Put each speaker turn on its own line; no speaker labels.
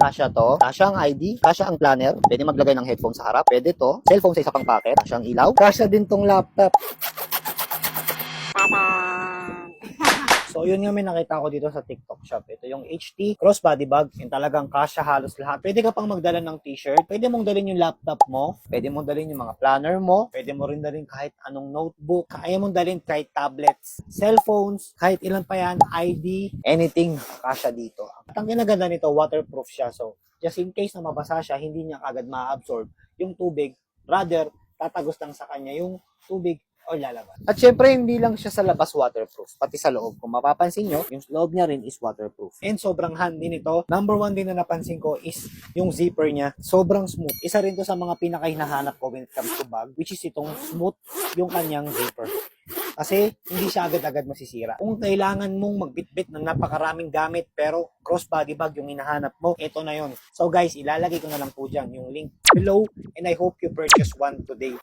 Kasya to, kasya ang ID, kasya ang planner, pwede maglagay ng headphone sa harap, pwede to, cellphone sa isa pang pocket, kasya ang ilaw, kasya din tong laptop. So, yun nga may nakita ko dito sa TikTok shop. Ito yung HT crossbody bag. Yung talagang kasya halos lahat. Pwede ka pang magdala ng t-shirt. Pwede mong dalhin yung laptop mo. Pwede mong dalhin yung mga planner mo. Pwede mo rin dalhin kahit anong notebook. Kaya mong dalhin kahit tablets, cellphones, kahit ilan pa yan, ID, anything, kasya dito. At ang kinaganda nito, waterproof siya. So, just in case na mabasa siya, hindi niya agad ma-absorb yung tubig. Rather, tatagos lang sa kanya yung tubig o lalabas. At syempre, hindi lang siya sa labas waterproof, pati sa loob. Kung mapapansin nyo, yung loob niya rin is waterproof. And sobrang handy nito. Number one din na napansin ko is yung zipper niya. Sobrang smooth. Isa rin to sa mga pinakahinahanap ko when it comes to bag, which is itong smooth yung kanyang zipper. Kasi hindi siya agad-agad masisira. Kung kailangan mong magbitbit ng napakaraming gamit pero crossbody bag yung hinahanap mo, ito na yon. So guys, ilalagay ko na lang po dyan yung link below and I hope you purchase one today.